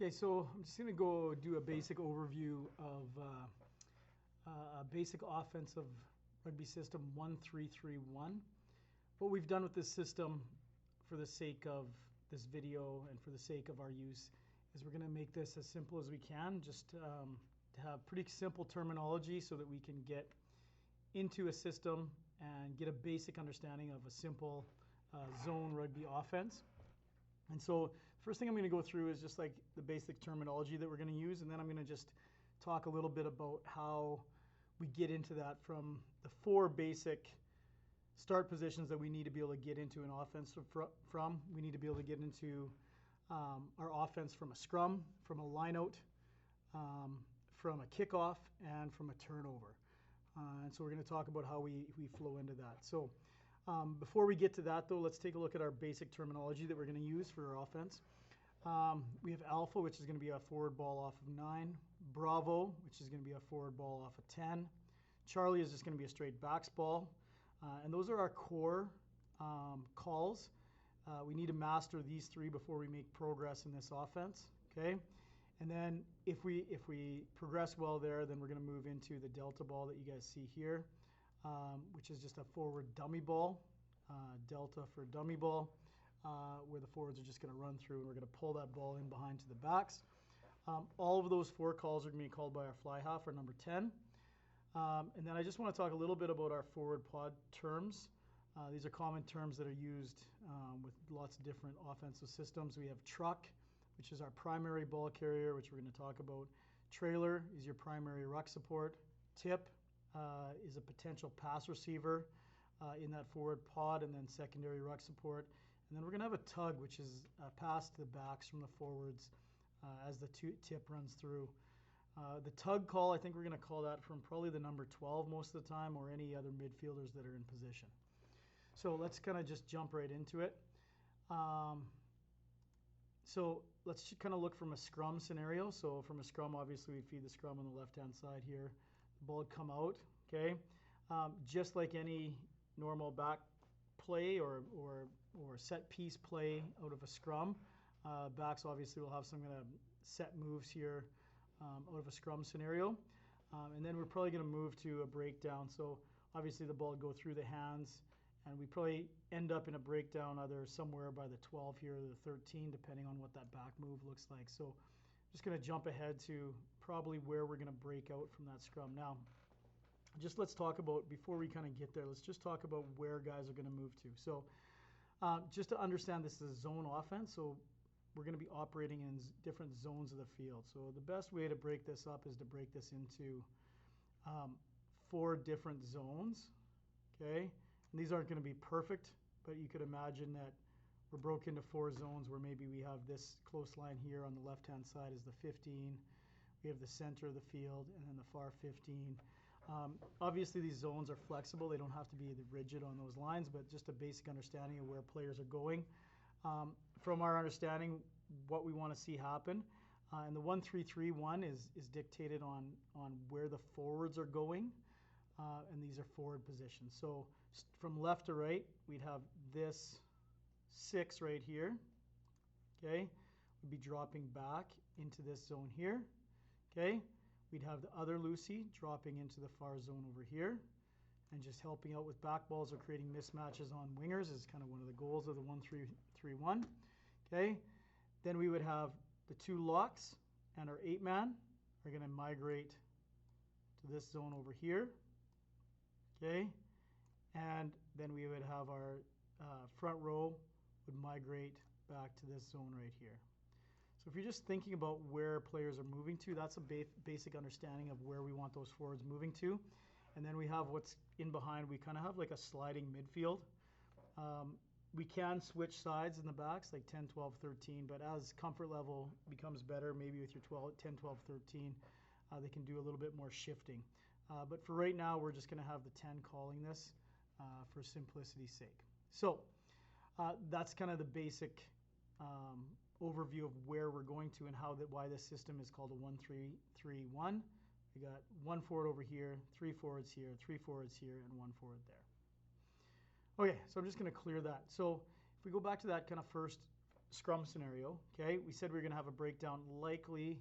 Okay, so I'm just going to go do a basic overview of a basic offensive rugby system 1331. What we've done with this system for the sake of this video and for the sake of our use is we're going to make this as simple as we can, just to have pretty simple terminology so that we can get into a system and get a basic understanding of a simple zone rugby offense. And so first thing I'm going to go through is just like the basic terminology that we're going to use, and then I'm going to just talk a little bit about how we get into that from the four basic start positions that we need to be able to get into an offense from. We need to be able to get into our offense from a scrum, from a lineout, from a kickoff, and from a turnover. And so we're going to talk about how we flow into that. So before we get to that, though, let's take a look at our basic terminology that we're going to use for our offense. We have alpha, which is going to be a forward ball off of 9. Bravo, which is going to be a forward ball off of 10. Charlie is just going to be a straight backs ball. And those are our core calls. We need to master these three before we make progress in this offense. Okay. And then if we progress well there, then we're going to move into the delta ball that you guys see here, which is just a forward dummy ball, delta for dummy ball, where the forwards are just going to run through and we're going to pull that ball in behind to the backs. All of those four calls are going to be called by our fly half, or number 10. And then I just want to talk a little bit about our forward pod terms. These are common terms that are used with lots of different offensive systems. We have truck, which is our primary ball carrier, which we're going to talk about. Trailer is your primary ruck support. Tip is a potential pass receiver in that forward pod, and then secondary ruck support. And then we're going to have a tug, which is a pass to the backs from the forwards as the tip runs through. The tug call, I think we're going to call that from probably the number 12 most of the time, or any other midfielders that are in position. So let's kind of just jump right into it. So let's kind of look from a scrum scenario. So from a scrum, obviously we feed the scrum on the left-hand side here. The ball would come out, okay? Just like any normal back play or set piece play out of a scrum, backs obviously will have some kind of set moves here out of a scrum scenario. And then we're probably going to move to a breakdown. So obviously the ball would go through the hands, and we probably end up in a breakdown either somewhere by the 12 here or the 13, depending on what that back move looks like. So I'm just going to jump ahead to probably where we're going to break out from that scrum. Now, just let's talk about, before we kind of get there, let's just talk about where guys are going to move to. So just to understand, this is a zone offense, so we're going to be operating in different zones of the field. So the best way to break this up is to break this into 4 different zones, okay? And these aren't going to be perfect, but you could imagine that we're broken into 4 zones where maybe we have this close line here on the left-hand side is the 15. We have the center of the field, and then the far 15. Obviously, these zones are flexible. They don't have to be rigid on those lines, but just a basic understanding of where players are going. From our understanding, what we want to see happen. And the 1331 is dictated on where the forwards are going. And these are forward positions. So from left to right, we'd have this 6 right here, okay? We'd be dropping back into this zone here, okay? We'd have the other Lucy dropping into the far zone over here and just helping out with back balls or creating mismatches on wingers is kind of one of the goals of the 1331, okay? Then we would have the 2 locks, and our 8-man are going to migrate to this zone over here. Okay, and then we would have our front row would migrate back to this zone right here. So if you're just thinking about where players are moving to, that's a basic understanding of where we want those forwards moving to. And then we have what's in behind. We kind of have like a sliding midfield. We can switch sides in the backs, like 10, 12, 13, but as comfort level becomes better, maybe with your 10, 12, 13, they can do a little bit more shifting. But for right now, we're just going to have the 10 calling this for simplicity's sake. So that's kind of the basic overview of where we're going to and why this system is called a 1331. We got 1 forward over here, 3 forwards here, 3 forwards here, and 1 forward there. Okay, so I'm just going to clear that. So if we go back to that kind of first scrum scenario, okay, we said we were going to have a breakdown likely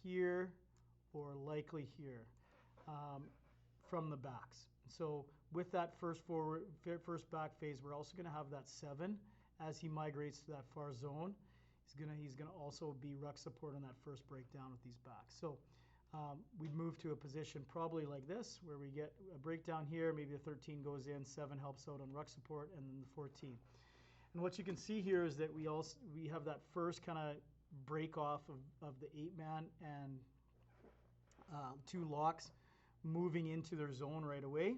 here or likely here from the backs. So with that first back phase, we're also going to have that 7 as he migrates to that far zone. He's gonna also be ruck support on that first breakdown with these backs. So we'd move to a position probably like this, where we get a breakdown here, maybe the 13 goes in, 7 helps out on ruck support, and then the 14. And what you can see here is that we have that first kind of break off of the 8-man and 2 locks moving into their zone right away.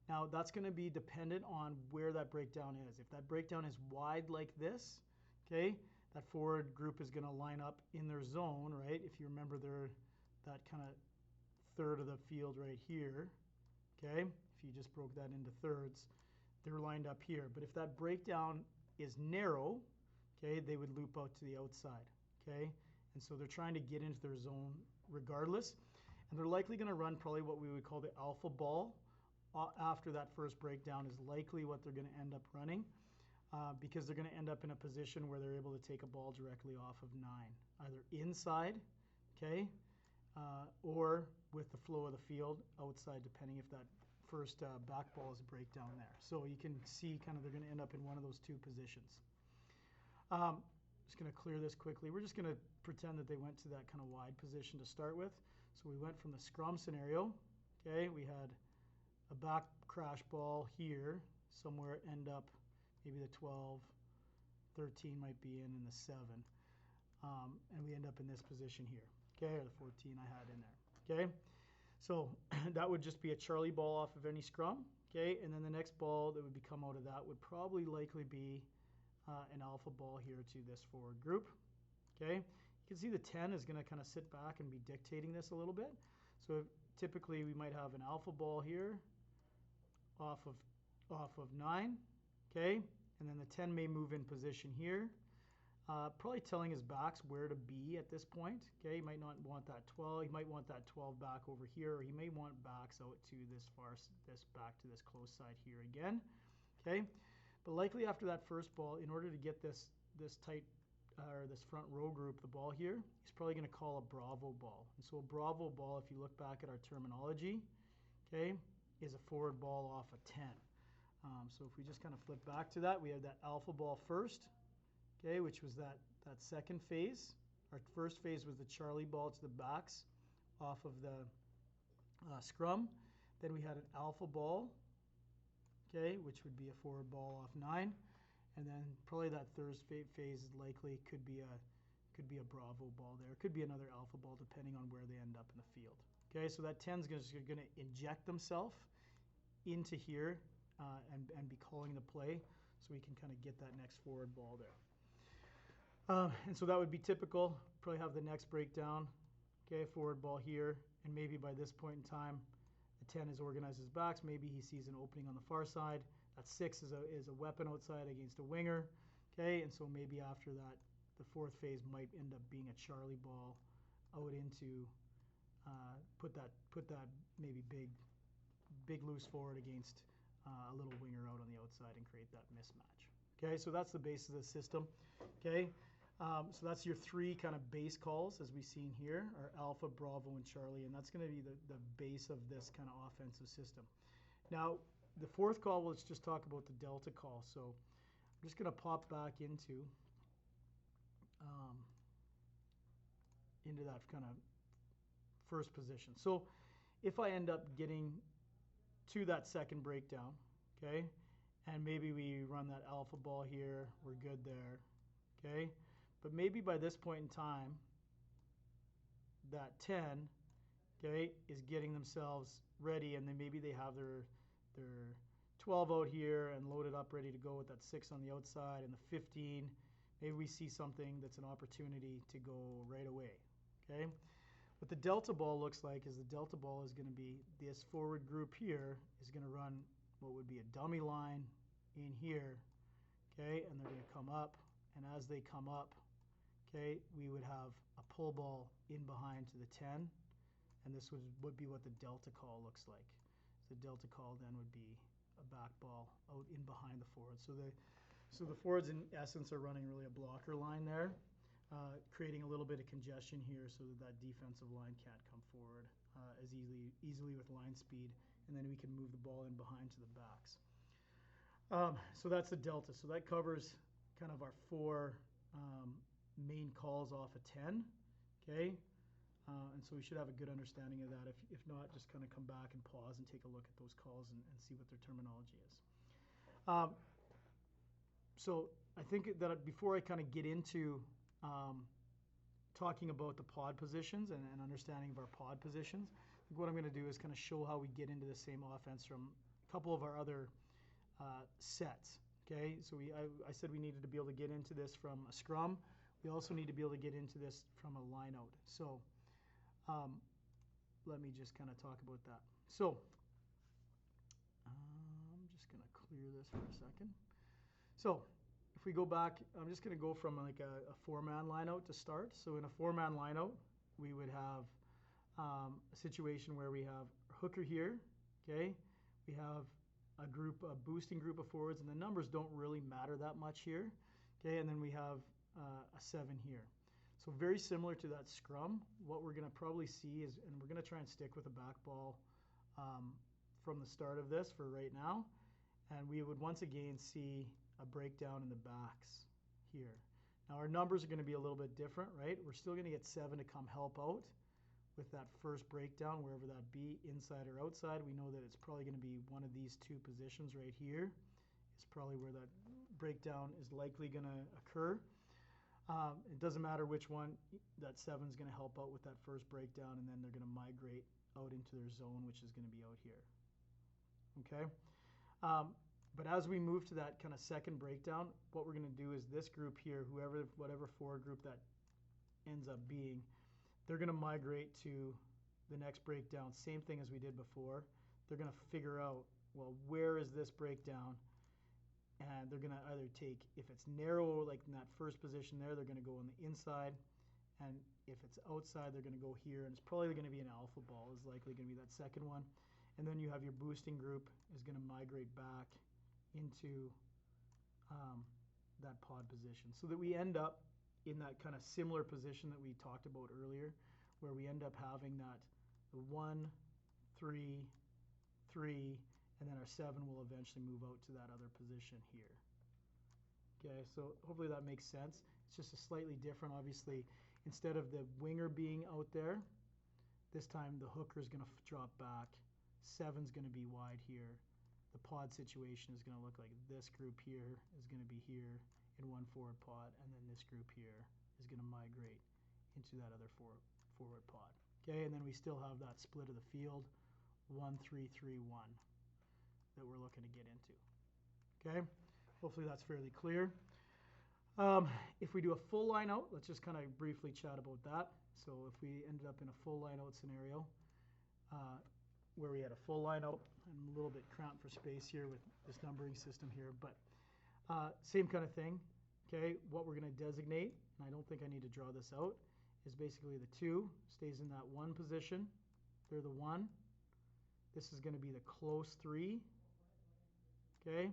Now that's going to be dependent on where that breakdown is. If that breakdown is wide like this, okay, that forward group is going to line up in their zone, right? If you remember that kind of third of the field right here, okay? If you just broke that into thirds, they're lined up here. But if that breakdown is narrow, okay, they would loop out to the outside, okay? And so they're trying to get into their zone regardless. And they're likely going to run probably what we would call the alpha ball after that first breakdown is likely what they're going to end up running. Because they're going to end up in a position where they're able to take a ball directly off of 9, either inside, okay, or with the flow of the field outside, depending if that first back ball is a breakdown there. So you can see kind of they're going to end up in one of those 2 positions. Just going to clear this quickly. We're just going to pretend that they went to that kind of wide position to start with. So we went from the scrum scenario, okay, we had a back crash ball here, somewhere end up maybe the 12, 13 might be in the 7. And we end up in this position here, okay, or the 14 I had in there, okay? So that would just be a Charlie ball off of any scrum, okay? And then the next ball that would come out of that would probably likely be an alpha ball here to this forward group, okay? You can see the 10 is going to kind of sit back and be dictating this a little bit. So typically we might have an alpha ball here off of 9, okay, and then the 10 may move in position here, probably telling his backs where to be at this point, okay. He might not want that 12, he might want that 12 back over here, or he may want backs out to this back to this close side here again, okay. But likely after that first ball, in order to get this tight, or this front row group, the ball here, he's probably going to call a bravo ball. And so a bravo ball, if you look back at our terminology, okay, is a forward ball off a 10. So if we just kind of flip back to that, we have that alpha ball first, okay, which was that second phase. Our first phase was the Charlie ball to the backs off of the scrum. Then we had an alpha ball, okay, which would be a forward ball off 9. And then probably that third phase likely could be a bravo ball there. It could be another alpha ball depending on where they end up in the field. Okay, so that 10 is going to inject themselves into here and be calling the play, so we can kind of get that next forward ball there. And so that would be typical. Probably have the next breakdown, okay, forward ball here, and maybe by this point in time, the 10 has organized his backs. Maybe he sees an opening on the far side. That 6 is a weapon outside against a winger, okay, and so maybe after that, the fourth phase might end up being a Charlie ball out into put that maybe big loose forward against a little winger out on the outside and create that mismatch. Okay, so that's the base of the system. Okay, so that's your 3 kind of base calls as we've seen here, are Alpha, Bravo, and Charlie, and that's going to be the base of this kind of offensive system. Now, the 4th call, let's just talk about the Delta call. So I'm just going to pop back into that kind of first position. So if I end up getting to that second breakdown, okay, and maybe we run that alpha ball here, we're good there, okay, but maybe by this point in time, that 10, okay, is getting themselves ready, and then maybe they have their 12 out here and loaded up ready to go with that 6 on the outside, and the 15, maybe we see something that's an opportunity to go right away, okay. What the Delta ball looks like is the Delta ball is going to be this forward group here is going to run what would be a dummy line in here, okay, and they're going to come up, and as they come up, okay, we would have a pull ball in behind to the 10, and this would be what the Delta call looks like. So the Delta call then would be a back ball out in behind the forward. So So the forwards in essence are running really a blocker line there, creating a little bit of congestion here so that that defensive line can't come forward as easily with line speed, and then we can move the ball in behind to the backs. So that's the delta. So that covers kind of our 4 main calls off of 10, okay? And so we should have a good understanding of that. If not, just kind of come back and pause and take a look at those calls and see what their terminology is. So I think that before I kind of get into talking about the pod positions and understanding of our pod positions, I think what I'm going to do is kind of show how we get into the same offense from a couple of our other sets. Okay, so I said we needed to be able to get into this from a scrum. We also need to be able to get into this from a lineout. So let me just kind of talk about that. So I'm just going to clear this for a second. So if we go back, I'm just going to go from like a 4-man lineout to start. So in a 4-man lineout, we would have a situation where we have a hooker here. Okay, we have a boosting group of forwards, and the numbers don't really matter that much here. Okay, and then we have a 7 here. So very similar to that scrum, what we're going to probably see is, and we're going to try and stick with a back ball from the start of this for right now, and we would once again see a breakdown in the backs here. Now our numbers are going to be a little bit different, right? We're still going to get 7 to come help out with that first breakdown, wherever that be, inside or outside. We know that it's probably going to be one of these 2 positions right here. It's probably where that breakdown is likely going to occur. It doesn't matter which one, that 7 is going to help out with that first breakdown, and then they're going to migrate out into their zone, which is going to be out here. Okay? But as we move to that kind of second breakdown, what we're going to do is this group here, whatever forward group that ends up being, they're going to migrate to the next breakdown. Same thing as we did before. They're going to figure out, well, where is this breakdown? And they're going to either take, if it's narrow, like in that first position there, they're going to go on the inside. And if it's outside, they're going to go here. And it's probably going to be an alpha ball, is likely going to be that second one. And then you have your boosting group is going to migrate back into that pod position, so that we end up in that kind of similar position that we talked about earlier, where we end up having that the 1, 3, 3, and then our 7 will eventually move out to that other position here. Okay, so hopefully that makes sense. It's just a slightly different, obviously, instead of the winger being out there, this time the hooker is going to drop back, 7's going to be wide here. The pod situation is going to look like this group here is going to be here in one forward pod, and then this group here is going to migrate into that other forward pod. Okay, and then we still have that split of the field, 1, 3, 3, 1, that we're looking to get into. Okay, hopefully that's fairly clear. If we do a full line out, let's just kind of briefly chat about that. So if we ended up in a full line out scenario, where we had a full line out, I'm a little bit cramped for space here with this numbering system here, but same kind of thing. Okay, what we're going to designate, and I don't think I need to draw this out, is basically the 2 stays in that 1 position. They're the 1. This is going to be the close 3. Okay,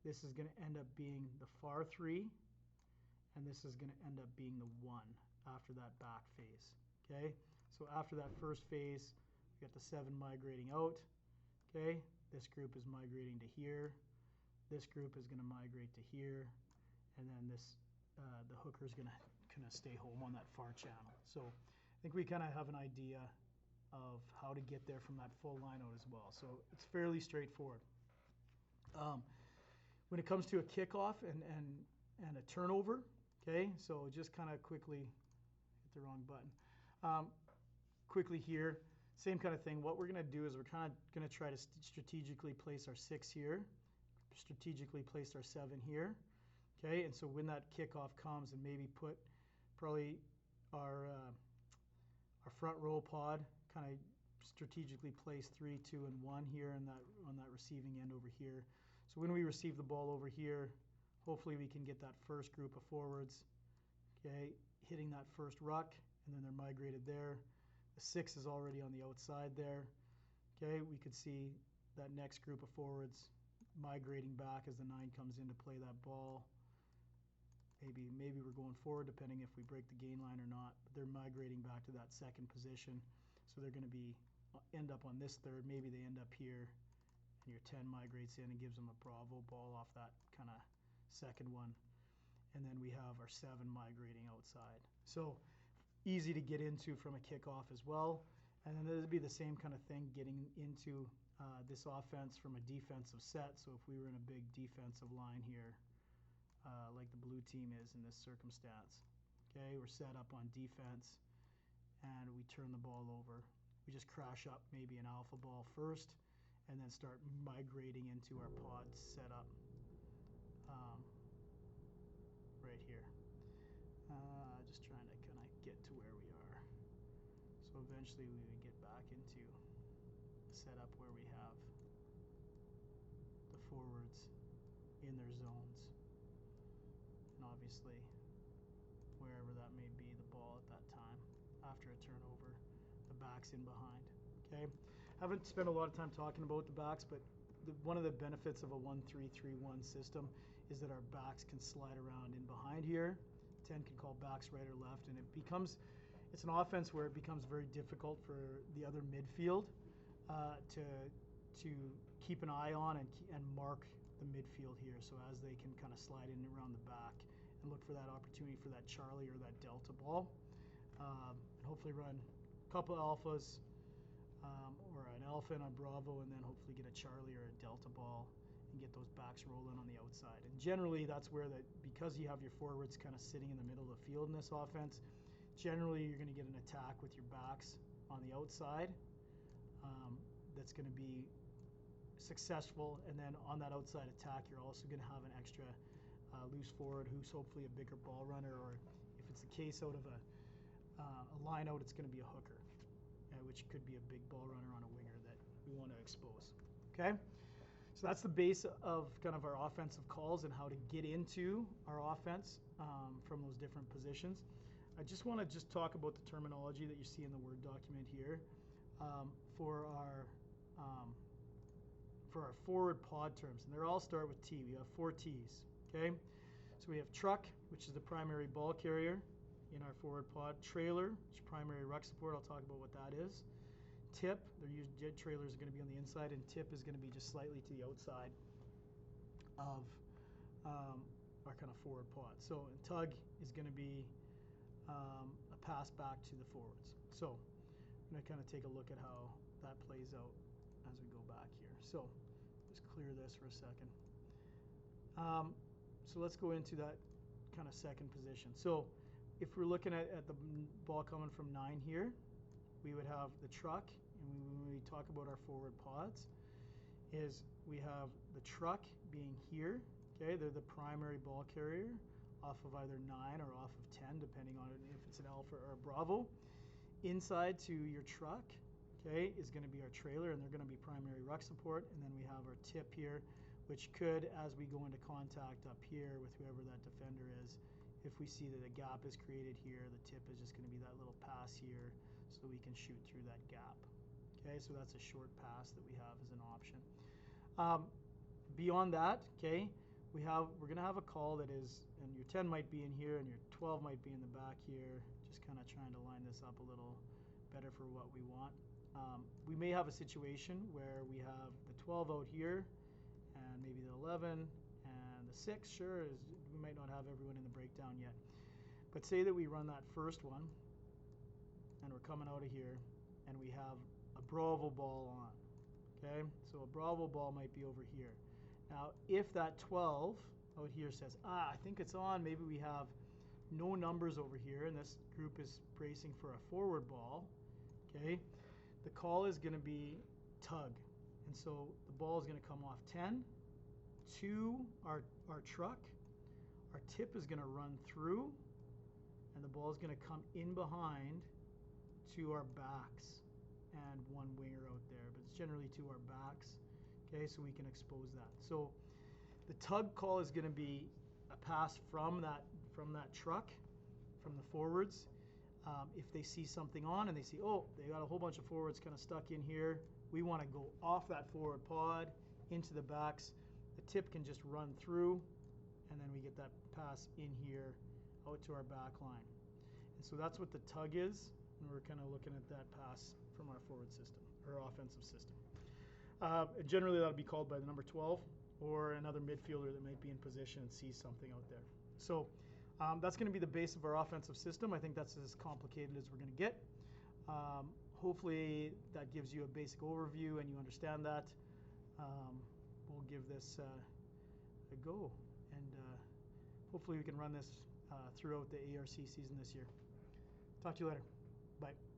this is going to end up being the far 3, and this is going to end up being the 1 after that back phase. Okay, so after that first phase, we got the 7 migrating out. Okay, this group is migrating to here. This group is going to migrate to here, and then this the hooker is going to kind of stay home on that far channel. So I think we kind of have an idea of how to get there from that full line out as well. So it's fairly straightforward. When it comes to a kickoff and a turnover, okay, so just kind of quickly hit the wrong button. Quickly here, same kind of thing. What we're going to do is we're kind of going to try to strategically place our 6 here, strategically place our 7 here. Okay, and so when that kickoff comes, and maybe put probably our front row pod, kind of strategically place 3, 2, and 1 here on that receiving end over here. So when we receive the ball over here, hopefully we can get that first group of forwards, okay, hitting that first ruck, and then they're migrated there. The 6 is already on the outside there. Okay, we could see that next group of forwards migrating back as the 9 comes in to play that ball. maybe we're going forward depending if we break the gain line or not. But they're migrating back to that second position, so they're going to end up on this third. Maybe they end up here, and your 10 migrates in and gives them a bravo ball off that kind of second one. And then we have our 7 migrating outside. So easy to get into from a kickoff as well. And then this would be the same kind of thing getting into this offense from a defensive set. So if we were in a big defensive line here, like the blue team is in this circumstance, okay, we're set up on defense and we turn the ball over. We just crash up maybe an alpha ball first and then start migrating into our pod setup right here. Just trying to kind of get to where we are. So eventually we would get back into the setup where we have the forwards in their zones. And obviously, wherever that may be, the ball at that time, after a turnover, the back's in behind. Okay, haven't spent a lot of time talking about the backs, but one of the benefits of a 1-3-3-1 system is that our backs can slide around in behind here. 10 can call backs right or left, and it's an offense where it becomes very difficult for the other midfield to keep an eye on and mark the midfield here. So as they can kind of slide in around the back and look for that opportunity for that Charlie or that Delta ball, and hopefully run a couple alphas or an alpha and a Bravo, and then hopefully get a Charlie or a Delta ball and get those backs rolling on the outside. And generally that's where because you have your forwards kind of sitting in the middle of the field in this offense, generally you're going to get an attack with your backs on the outside that's going to be successful, and then on that outside attack you're also going to have an extra loose forward who's hopefully a bigger ball runner, or if it's the case out of a line out, it's going to be a hooker, which could be a big ball runner on a winger that we want to expose. Okay, so that's the base of kind of our offensive calls and how to get into our offense from those different positions. I just want to talk about the terminology that you see in the Word document here for our forward pod terms, and they all start with T. We have 4 T's. Okay, so we have truck, which is the primary ball carrier in our forward pod. Trailer, which is primary ruck support. I'll talk about what that is. Tip, trailers are going to be on the inside, and tip is going to be just slightly to the outside of our kind of forward pod. So and tug is going to be a pass back to the forwards. So I'm going to kind of take a look at how that plays out as we go back here. So just clear this for a second. So let's go into that kind of second position. So if we're looking at the ball coming from 9 here, we would have the truck, and when we talk about our forward pods, is we have the truck being here. Okay, they're the primary ball carrier off of either 9 or off of 10, depending on if it's an alpha or a bravo. Inside to your truck, okay, is going to be our trailer, and they're going to be primary ruck support. And then we have our tip here, which could, as we go into contact up here with whoever that defender is, if we see that a gap is created here, the tip is just going to be that little pass here so we can shoot through that gap. Okay, so that's a short pass that we have as an option. Beyond that, okay, we're going to have a call that is, and your 10 might be in here and your 12 might be in the back here, just kind of trying to line this up a little better for what we want. We may have a situation where we have the 12 out here and maybe the 11 and the 6, sure, we might not have everyone in the breakdown yet. But say that we run that first one and we're coming out of here and we have a Bravo ball on. Okay, so a Bravo ball might be over here. Now, if that 12 out here says, I think it's on, maybe we have no numbers over here and this group is bracing for a forward ball, okay, the call is going to be tug. And so the ball is going to come off 10 to our truck. Our tip is going to run through, and the ball is going to come in behind to our backs and one winger out there, but it's generally to our backs. Okay, so we can expose that. So the tug call is going to be a pass from that truck, from the forwards. If they see something on and they see, oh, they got a whole bunch of forwards kind of stuck in here, we want to go off that forward pod into the backs. The tip can just run through and then we get that pass in here out to our back line. And so that's what the tug is, and we're kind of looking at that pass from our forward system, or offensive system. Generally, that'll be called by the number 12 or another midfielder that might be in position and sees something out there. So that's going to be the base of our offensive system. I think that's as complicated as we're going to get. Hopefully that gives you a basic overview and you understand that. We'll give this a go, and hopefully we can run this throughout the ARC season this year. Talk to you later. Bye.